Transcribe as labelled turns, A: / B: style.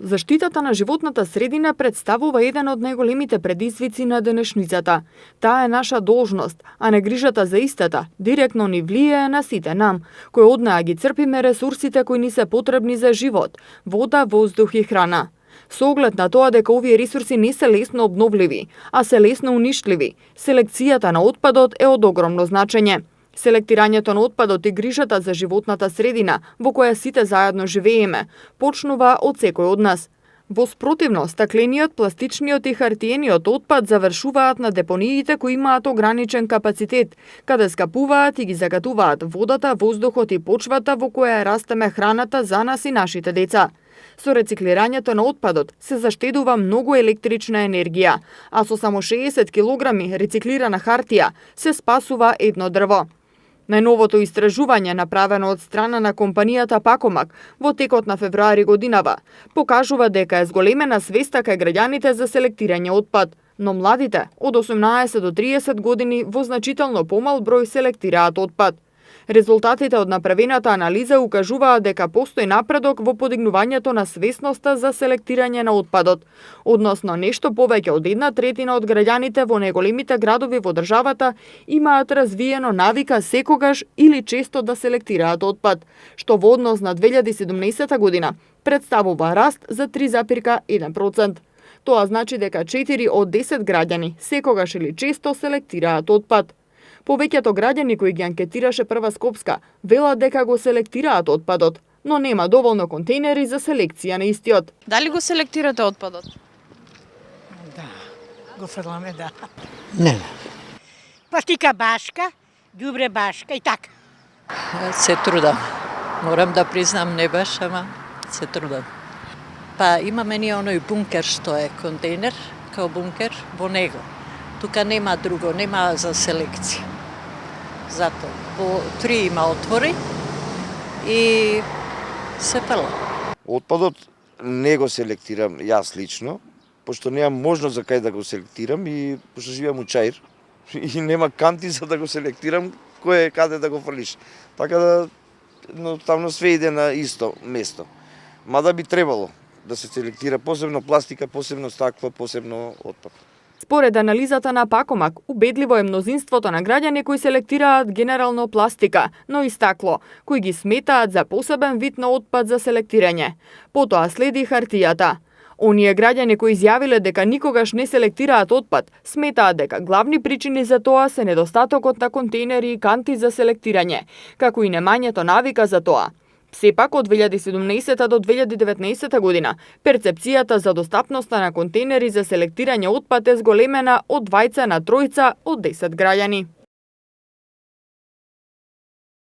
A: Заштитата на животната средина представува еден од најголемите предизвици на денешницата. Таа е наша должност, а не грижата за истата директно ни влијае на сите нам, кои од неа ги црпиме ресурсите кои ни се потребни за живот: вода, воздух и храна. Со оглед на тоа дека овие ресурси не се лесно обновливи, а се лесно уништливи, селекцијата на отпадот е од огромно значење. Селектирањето на отпадот и грижата за животната средина, во која сите заедно живееме, почнува од секој од нас. Во спротивно, стаклениот, пластичниот и хартиениот отпад завршуваат на депониите кои имаат ограничен капацитет, каде скапуваат и ги загатуваат водата, воздухот и почвата во која растеме храната за нас и нашите деца. Со рециклирањето на отпадот се заштедува многу електрична енергија, а со само 60 килограми рециклирана хартија се спасува едно дрво. Најновото истражување, направено од страна на компанијата Пакомак во текот на февруари годинава, покажува дека е зголемена свеста кај граѓаните за селектирање отпад, но младите од 18 до 30 години во значително помал број селектираат отпад. Резултатите од направената анализа укажуваат дека постои напредок во подигнувањето на свесноста за селектирање на отпадот, односно нешто повеќе од 1/3 од граѓаните во најголемите градови во државата имаат развиено навика секогаш или често да селектираат отпад, што во однос на 2017 година представува раст за 3,1%. Тоа значи дека 4 од 10 граѓани секогаш или често селектираат отпад. Повеќето граѓани кои ги анкетираше Прва Скопска велат дека го селектираат отпадот, но нема доволно контейнери за селекција на истиот.
B: Дали го селектирате отпадот?
C: Да, го фрламе, да.
D: Не.
C: Пластика башка, ѓубре башка и така.
D: Се трудам. Морам да признам, не баш, ама се трудам. Па имаме ние оној бункер што е контейнер, као бункер, во него. Тука нема друго, нема за селекција. Зато по 3 има отвори и се фрла.
E: Отпадот не го селектирам јас лично, пошто немам можност за кај да го селектирам и пошто живеам у Чаир и нема канти за да го селектирам кој е каде да го фрлиш. Така да едноставно све иде на исто место. Мада би требало да се селектира посебно пластика, посебно стакло, посебно отпад.
A: Според анализата на Пакомак, убедливо е мнозинството на граѓани кои селектираат генерално пластика, но и стакло, кои ги сметаат за посебен вид на отпад за селектирање. Потоа следи хартијата. Оние граѓани кои изјавиле дека никогаш не селектираат отпад, сметаат дека главни причини за тоа се недостатокот на контейнери и канти за селектирање, како и немањето навика за тоа. Сепак, од 2017 до 2019 година, перцепцијата за достапноста на контейнери за селектирање отпад е зголемена од 2 на 3 од 10 граѓани.